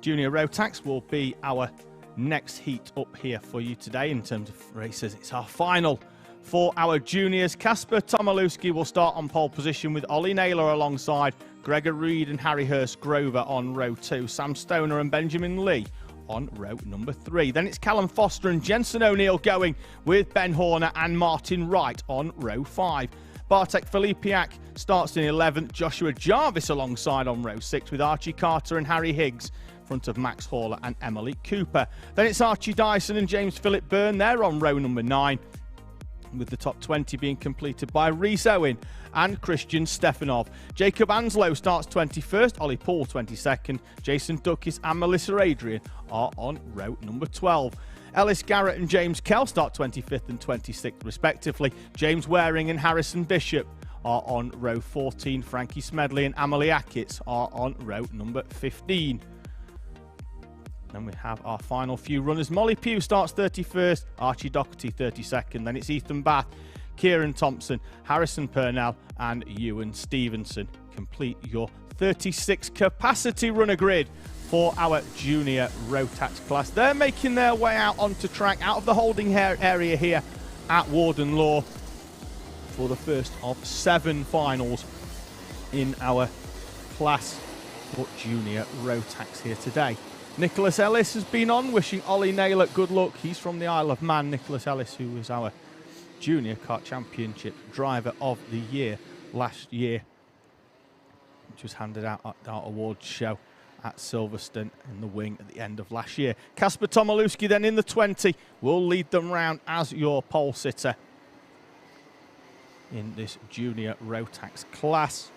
Junior Rotax will be our next heat up here for you today in terms of races. It's our final for our juniors. Kasper Tomilewski will start on pole position with Ollie Naylor alongside Gregor Reed and Harry Hurst Grover on row 2. Sam Stoner and Benjamin Lee on row number 3. Then it's Callum Foster and Jensen O'Neill going with Ben Horner and Martin Wright on row 5. Bartek Filipiak starts in 11th. Joshua Jarvis alongside on row 6 with Archie Carter and Harry Higgs in front of Max Hawler and Emily Cooper. Then it's Archie Dyson and James Philip Byrne. They're on row number 9, with the top 20 being completed by Rhys Owen and Christian Stefanov. Jacob Anslow starts 21st, Ollie Paul 22nd, Jason Duckis and Melissa Adrian are on row number 12. Ellis Garrett and James Kell start 25th and 26th respectively. James Waring and Harrison Bishop are on row 14. Frankie Smedley and Amelie Ackitts are on row number 15. Then we have our final few runners. Molly Pugh starts 31st, Archie Doherty 32nd. Then it's Ethan Bath, Kieran Thompson, Harrison Purnell and Ewan Stevenson. Complete your 36 capacity runner grid for our junior Rotax class. They're making their way out onto track, out of the holding area here at Warden Law for the first of 7 finals in our class for junior Rotax here today. Nicholas Ellis has been on, wishing Ollie Naylor good luck. He's from the Isle of Man. Nicholas Ellis, who was our Junior Kart Championship Driver of the Year last year, which was handed out at our awards show at Silverstone in the wing at the end of last year. Kasper Tomilewski then in the 20 will lead them round as your pole sitter in this Junior Rotax class.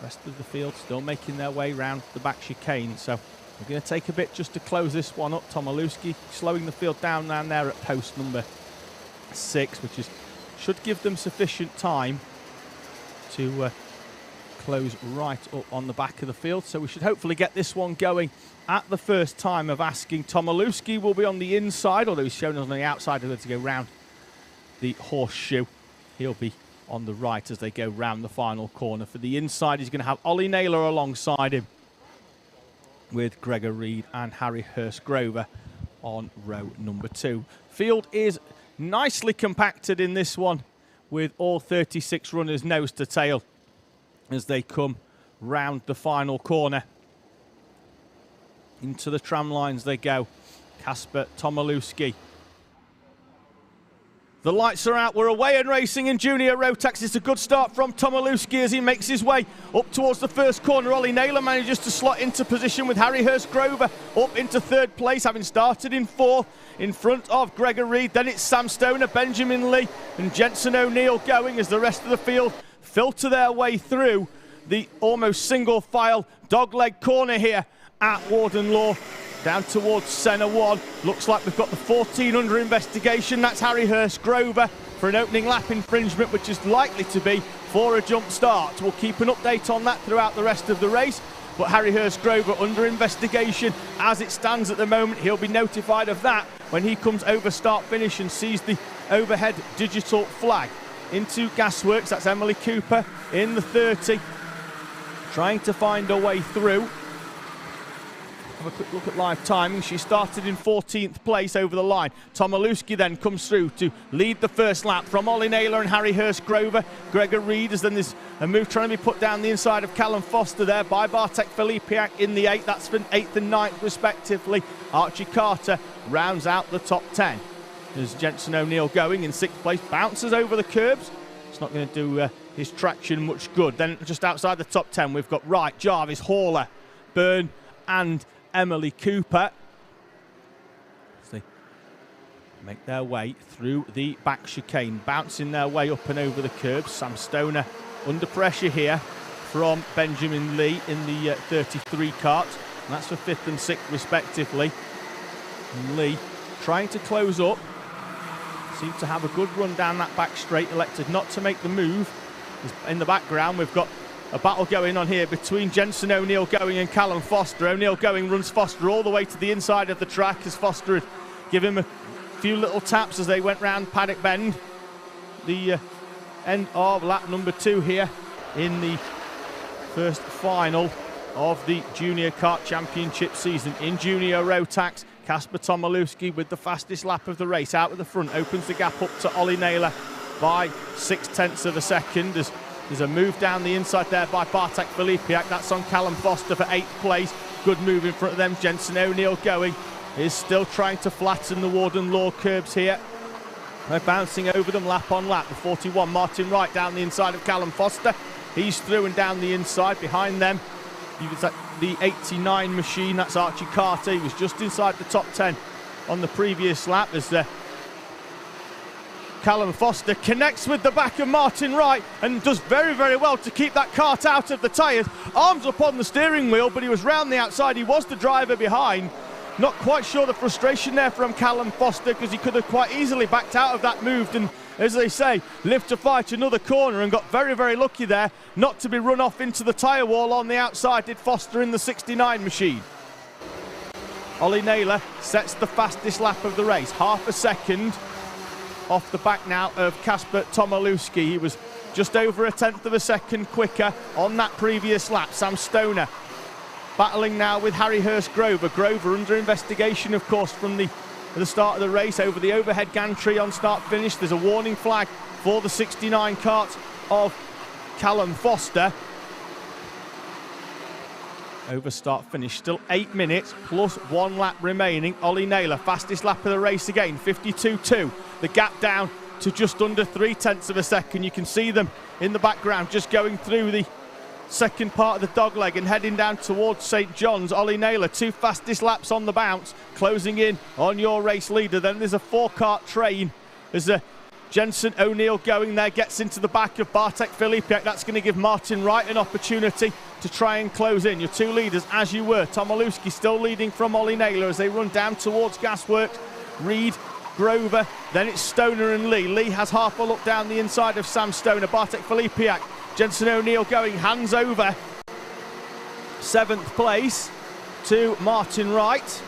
Rest of the field still making their way round the back chicane, so we're going to take a bit just to close this one up. Tomilewski slowing the field down there at post number 6, which should give them sufficient time to close right up on the back of the field. So we should hopefully get this one going at the first time of asking. Tomilewski will be on the inside, although he's shown us on the outside to go round the horseshoe. He'll be on the right as they go round the final corner. For the inside, he's going to have Ollie Naylor alongside him with Gregor Reed and Harry Hurst Grover on row number 2. Field is nicely compacted in this one with all 36 runners nose to tail as they come round the final corner. Into the tram lines they go. Kasper Tomilewski. The lights are out. We're away and racing in Junior Rotax. It's a good start from Tomilewski as he makes his way up towards the first corner. Ollie Naylor manages to slot into position with Harry Hurst Grover up into 3rd place, having started in 4th in front of Gregor Reed. Then it's Sam Stoner, Benjamin Lee and Jensen O'Neill going as the rest of the field filter their way through the almost single file dogleg corner here at Warden Law. Down towards Senna 1. Looks like we've got the 14 under investigation. That's Harry Hurst Grover for an opening lap infringement, which is likely to be for a jump start. We'll keep an update on that throughout the rest of the race. But Harry Hurst Grover under investigation as it stands at the moment. He'll be notified of that when he comes over start finish and sees the overhead digital flag. Into Gasworks, that's Emily Cooper in the 30. Trying to find her way through. Have a quick look at live timing. She started in 14th place over the line. Tomilewski then comes through to lead the first lap from Ollie Naylor and Harry Hurst Grover. Gregor Reed as then there's a move trying to be put down the inside of Callum Foster there by Bartek Filipiak in the 8th. That's for 8th and 9th respectively. Archie Carter rounds out the top 10. There's Jensen O'Neill going in 6th place. Bounces over the curbs. It's not going to do his traction much good. Then just outside the top 10 we've got Wright, Jarvis, Hawler, Byrne and Emily Cooper as they make their way through the back chicane, bouncing their way up and over the curbs. Sam Stoner under pressure here from Benjamin Lee in the 33 kart, and that's for 5th and 6th respectively. And Lee trying to close up, seemed to have a good run down that back straight, elected not to make the move. In the background we've got a battle going on here between Jensen O'Neill going and Callum Foster. O'Neill going runs Foster all the way to the inside of the track as Foster had given him a few little taps as they went round Paddock Bend. The end of lap number 2 here in the first final of the Junior Kart Championship season in Junior Rotax. Kasper Tomaszewski with the fastest lap of the race out of the front, opens the gap up to Ollie Naylor by 0.6 of a second. There's a move down the inside there by Bartek Filipiak. That's on Callum Foster for 8th place. Good move in front of them. Jensen O'Neill going is still trying to flatten the Warden Law curbs here. They're bouncing over them lap on lap. The 41, Martin Wright, down the inside of Callum Foster. He's through and down the inside. Behind them, the 89 machine, that's Archie Carter. He was just inside the top 10 on the previous lap as Callum Foster connects with the back of Martin Wright and does very, very well to keep that kart out of the tyres. Arms up on the steering wheel, but he was round the outside. He was the driver behind. Not quite sure the frustration there from Callum Foster, because he could have quite easily backed out of that move and, as they say, lived to fight another corner, and got very, very lucky there not to be run off into the tyre wall on the outside, did Foster in the 69 machine. Ollie Naylor sets the fastest lap of the race, half a second off the back now of Kasper Tomaszewski. He was just over 1/10 of a second quicker on that previous lap. Sam Stoner battling now with Harry Hurst-Grover. Grover under investigation, of course, from the start of the race over the overhead gantry on start-finish. There's a warning flag for the 69 kart of Callum Foster. Over start-finish, still 8 minutes plus 1 lap remaining. Ollie Naylor, fastest lap of the race again, 52.2. The gap down to just under 0.3 of a second. You can see them in the background just going through the second part of the dogleg and heading down towards St John's. Ollie Naylor, 2 fastest laps on the bounce, closing in on your race leader. Then there's a 4-kart train. There's a Jensen O'Neill going there, gets into the back of Bartek Filipiak. That's going to give Martin Wright an opportunity to try and close in. Your 2 leaders, as you were. Tomaszewski still leading from Ollie Naylor as they run down towards Gasworks. Reed, Grover, then it's Stoner and Lee. Lee has half a look down the inside of Sam Stoner. Bartek Filipiak, Jensen O'Neill going, hands over 7th place to Martin Wright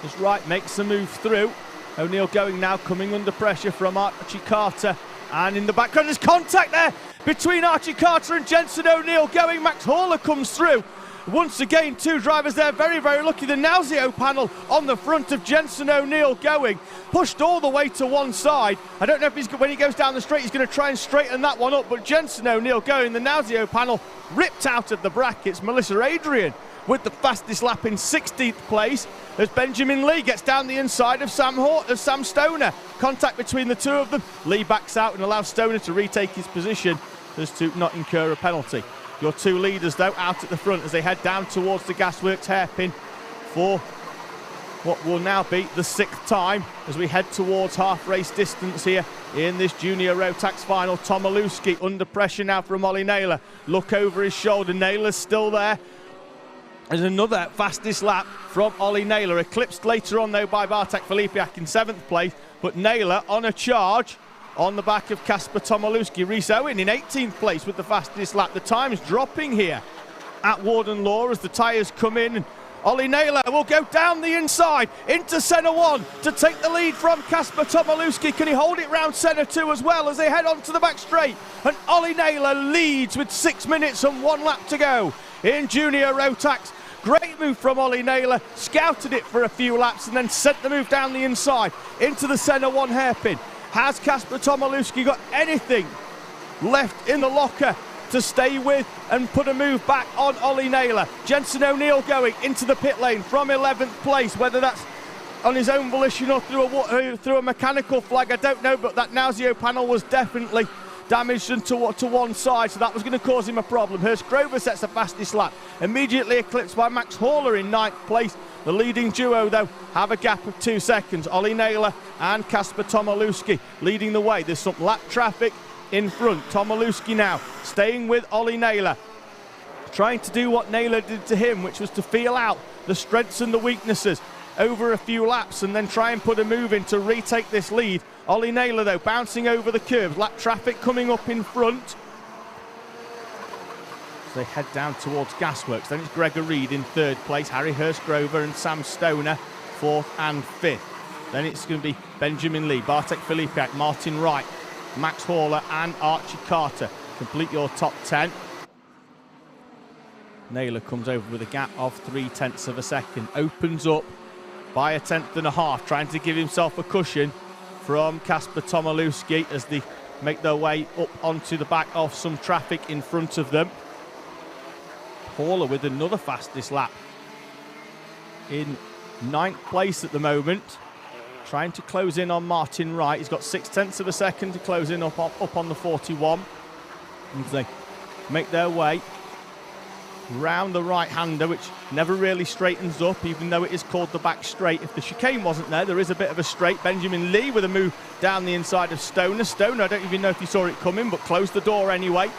as Wright makes the move through. O'Neill going now, coming under pressure from Archie Carter, and in the background there's contact there between Archie Carter and Jensen O'Neill going. Max Horler comes through. Once again, 2 drivers there, very, very lucky. The Nauseo panel on the front of Jensen O'Neill going, pushed all the way to one side. I don't know if when he goes down the straight, he's going to try and straighten that one up, but Jensen O'Neill going, the Nauseo panel ripped out of the brackets. Melissa Adrian with the fastest lap in 16th place as Benjamin Lee gets down the inside of Sam Stoner. Contact between the 2 of them. Lee backs out and allows Stoner to retake his position as to not incur a penalty. Your 2 leaders, though, out at the front as they head down towards the Gasworks hairpin for what will now be the 6th time as we head towards half-race distance here in this Junior Rotax final. Tomaszewski under pressure now from Ollie Naylor. Look over his shoulder. Naylor's still there. There's another fastest lap from Ollie Naylor. Eclipsed later on, though, by Bartek Filipiak in 7th place. But Naylor on a charge on the back of Kasper Tomaszewski. Rhys Owen in 18th place with the fastest lap. The time's dropping here at Warden Law as the tyres come in. And Ollie Naylor will go down the inside into centre 1 to take the lead from Kasper Tomaszewski. Can he hold it round centre 2 as well as they head on to the back straight? And Ollie Naylor leads with 6 minutes and 1 lap to go in Junior Rotax. Great move from Ollie Naylor, scouted it for a few laps and then sent the move down the inside into the centre 1 hairpin. Has Kasper Tomaszewski got anything left in the locker to stay with and put a move back on Ollie Naylor? Jensen O'Neill going into the pit lane from 11th place, whether that's on his own volition or through a mechanical flag, I don't know, but that Nauseo panel was definitely damaged and to one side, so that was going to cause him a problem. Hurst-Grover sets the fastest lap, immediately eclipsed by Max Horler in 9th place. The leading duo, though, have a gap of 2 seconds. Ollie Naylor and Kasper Tomaszewski leading the way. There's some lap traffic in front. Tomaszewski now staying with Ollie Naylor, trying to do what Naylor did to him, which was to feel out the strengths and the weaknesses over a few laps and then try and put a move in to retake this lead. Ollie Naylor, though, bouncing over the curves. Lap traffic coming up in front. So they head down towards Gasworks. Then it's Gregor Reed in 3rd place, Harry Hurst-Grover and Sam Stoner 4th and 5th. Then it's going to be Benjamin Lee, Bartek Filipiak, Martin Wright Max Horler and Archie Carter complete your top 10. Naylor comes over with a gap of 0.3 of a second, opens up by 1.5 tenths, trying to give himself a cushion from Kasper Tomaszewski as they make their way up onto the back of some traffic in front of them. Horler with another fastest lap in 9th place at the moment, trying to close in on Martin Wright. He's got 0.6 of a second to close in up on the 41. And they make their way round the right-hander, which never really straightens up, even though it is called the back straight. If the chicane wasn't there, there is a bit of a straight. Benjamin Lee with a move down the inside of Stoner. Stoner, I don't even know if you saw it coming, but closed the door anyway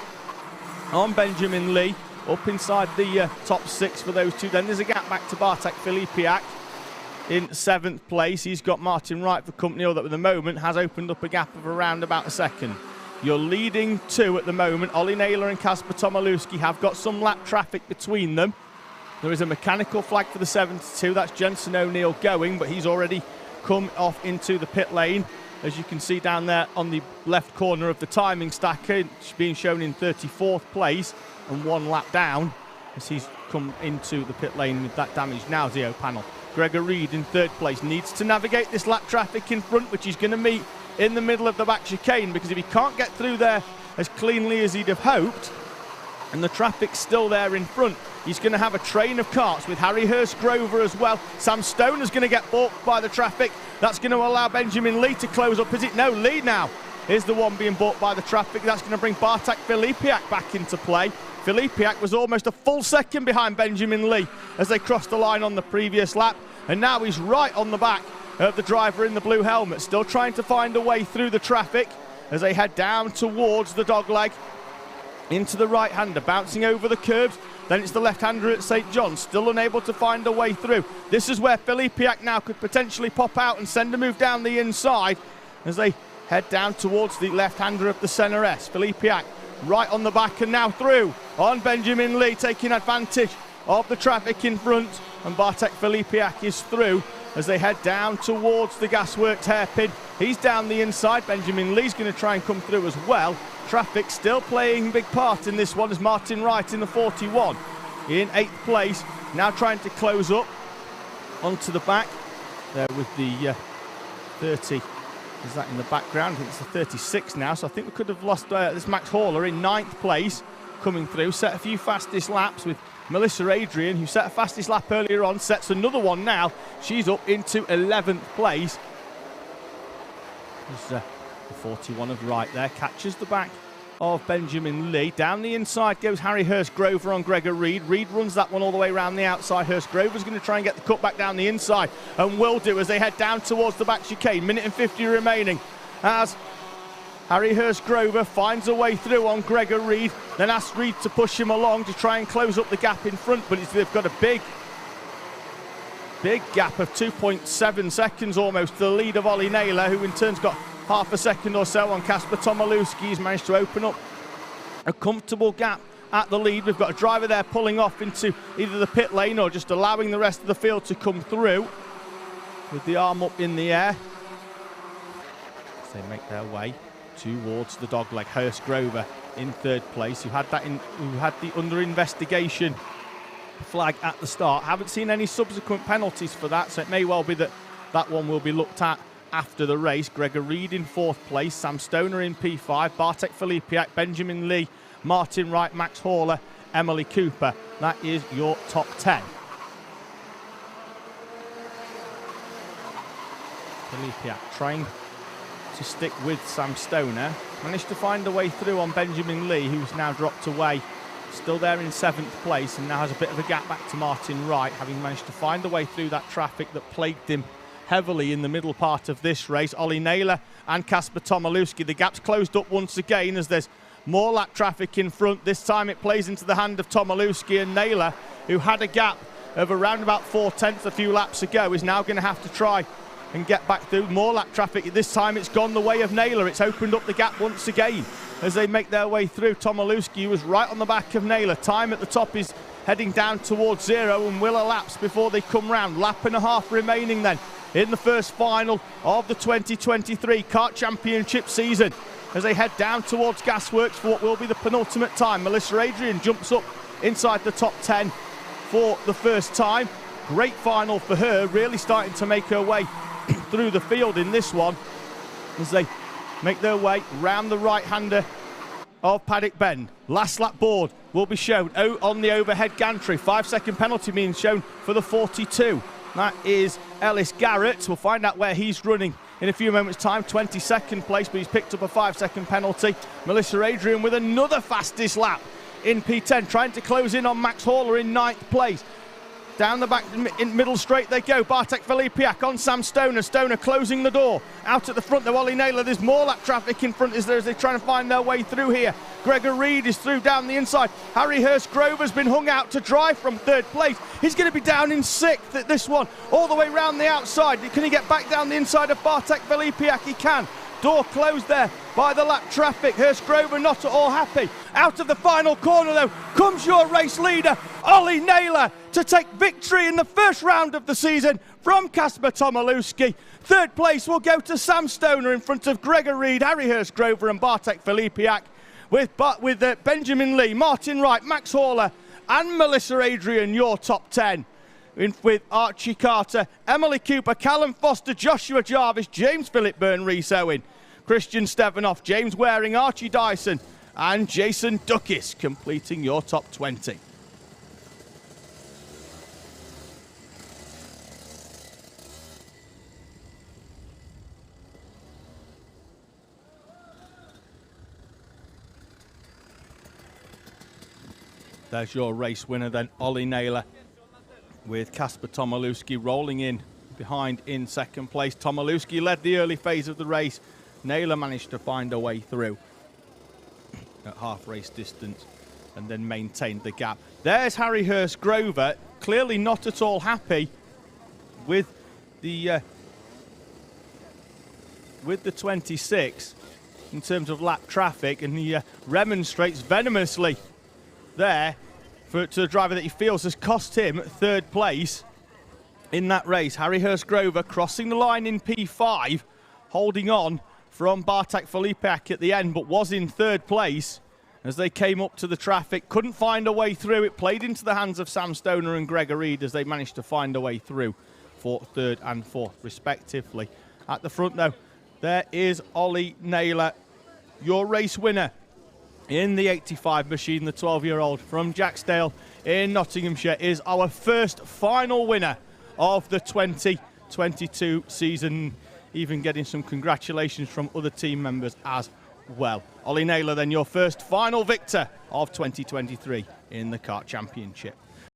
on Benjamin Lee, up inside the top 6 for those two. Then there's a gap back to Bartek Filipiak in 7th place. He's got Martin Wright for company, although at the moment has opened up a gap of around about a second. You're leading two at the moment. Ollie Naylor and Kasper Tomaszewski have got some lap traffic between them. There is a mechanical flag for the 72. That's Jensen O'Neill going, but he's already come off into the pit lane. As you can see down there on the left corner of the timing stacker, it's being shown in 34th place and 1 lap down as he's come into the pit lane with that damaged Nauseo panel. Gregor Reed in 3rd place needs to navigate this lap traffic in front, which he's going to meet in the middle of the back chicane, because if he can't get through there as cleanly as he'd have hoped, and the traffic's still there in front, he's going to have a train of karts with Harry Hurst-Grover as well. Sam Stoner's going to get balked by the traffic. That's going to allow Benjamin Lee to close up. Is it? No, Lee now is the one being balked by the traffic. That's going to bring Bartek Filipiak back into play. Filipiak was almost a full second behind Benjamin Lee as they crossed the line on the previous lap, and now he's right on the back of the driver in the blue helmet, still trying to find a way through the traffic as they head down towards the dogleg into the right-hander, bouncing over the curbs. Then it's the left-hander at St. John's, still unable to find a way through. This is where Filipiak now could potentially pop out and send a move down the inside as they head down towards the left-hander of the Senna S. Filipiak right on the back and now through on Benjamin Lee, taking advantage of the traffic in front, and Bartek Filipiak is through as they head down towards the Gasworks hairpin. He's down the inside. Benjamin Lee's going to try and come through as well. Traffic still playing a big part in this one as Martin Wright in the 41 in 8th place, now trying to close up onto the back there with the 30. Is that in the background? I think it's the 36 now, so I think we could have lost this Max Horler in 9th place coming through. Set a few fastest laps with Melissa Adrian, who set a fastest lap earlier on, sets another one now. She's up into 11th place. There's the 41 of Wright there, catches the back of Benjamin Lee. Down the inside goes Harry Hurst-Grover on Gregor Reed. Reed runs that one all the way around the outside. Hurst-Grover's going to try and get the cut back down the inside, and will do as they head down towards the back chicane. Minute and 50 remaining as Harry Hurst-Grover finds a way through on Gregor Reed, then asks Reed to push him along to try and close up the gap in front, but they've got a big gap of 2.7 seconds almost to the lead of Ollie Naylor, who in turn's got half a second or so on Kasper Tomaszewski. He's managed to open up a comfortable gap at the lead. We've got a driver there pulling off into either the pit lane or just allowing the rest of the field to come through with the arm up in the air as they make their way towards the dogleg. Hurst-Grover in 3rd place, who had the under investigation flag at the start. Haven't seen any subsequent penalties for that, so it may well be that that one will be looked at after the race. Gregor Reed in 4th place, Sam Stoner in P5, Bartek Filipiak, Benjamin Lee, Martin Wright, Max Horler, Emily Cooper. That is your top 10. Filipiak trying to stick with Sam Stoner. Managed to find a way through on Benjamin Lee, who's now dropped away. Still there in 7th place and now has a bit of a gap back to Martin Wright, having managed to find a way through that traffic that plagued him heavily in the middle part of this race. Ollie Naylor and Kasper Tomaszewski. The gap's closed up once again as there's more lap traffic in front. This time it plays into the hand of Tomaszewski, and Naylor, who had a gap of around about 4/10 a few laps ago, is now going to have to try and get back through more lap traffic. This time it's gone the way of Naylor. It's opened up the gap once again as they make their way through. Tomaszewski was right on the back of Naylor. Time at the top is heading down towards 0 and will elapse before they come round. Lap and a half remaining then in the first final of the 2023 Kart Championship season. as they head down towards Gasworks for what will be the penultimate time. Melissa Adrian jumps up inside the top 10 for the first time. Great final for her, really starting to make her way through the field in this one as they make their way round the right-hander of Paddock Bend. Last lap board will be shown on the overhead gantry. 5-second penalty being shown for the 42. That is Ellis Garrett. We'll find out where he's running in a few moments' time. 22nd place, but he's picked up a 5-second penalty. Melissa Adrian with another fastest lap in P10, trying to close in on Max Horler in 9th place. Down the back, in middle straight they go. Bartek Filipiak on Sam Stoner. Stoner closing the door. Out at the front though, Ollie Naylor. There's more lap traffic in front as they're trying to find their way through here. Gregor Reed is through down the inside. Harry Hurst Grover's been hung out to dry from 3rd place. He's going to be down in 6th at this one. All the way round the outside. Can he get back down the inside of Bartek Filipiak? He can. Door closed there by the lap traffic. Hurst Grover not at all happy. Out of the final corner though comes your race leader, Ollie Naylor, to take victory in the first round of the season from Kasper Tomilewski. 3rd place will go to Sam Stoner in front of Gregor Reed, Harry Hurst Grover and Bartek Filipiak, with Benjamin Lee, Martin Wright, Max Horler and Melissa Adrian, your top 10. With Archie Carter, Emily Cooper, Callum Foster, Joshua Jarvis, James Philip Byrne, Rhys Owen, Christian Stevanoff, James Waring, Archie Dyson and Jason Duckis completing your top 20. There's your race winner then, Ollie Naylor, with Kasper Tomilewski rolling in behind in 2nd place. Tomilewski led the early phase of the race. Naylor managed to find a way through at half race distance and then maintained the gap. There's Harry Hurst Grover, clearly not at all happy with the 26 in terms of lap traffic, and he remonstrates venomously there to the driver that he feels has cost him 3rd place in that race. Harry Hurst Grover crossing the line in P5, holding on from Bartek Filipiak at the end, but was in 3rd place as they came up to the traffic. Couldn't find a way through. It played into the hands of Sam Stoner and Gregor Reed as they managed to find a way through for 3rd and 4th respectively. At the front though, there is Ollie Naylor, your race winner in the 85 machine. The 12-year-old from Jacksdale in Nottinghamshire is our first final winner of the 2022 season, even getting some congratulations from other team members as well. Ollie Naylor then your first final victor of 2023 in the Kart Championship.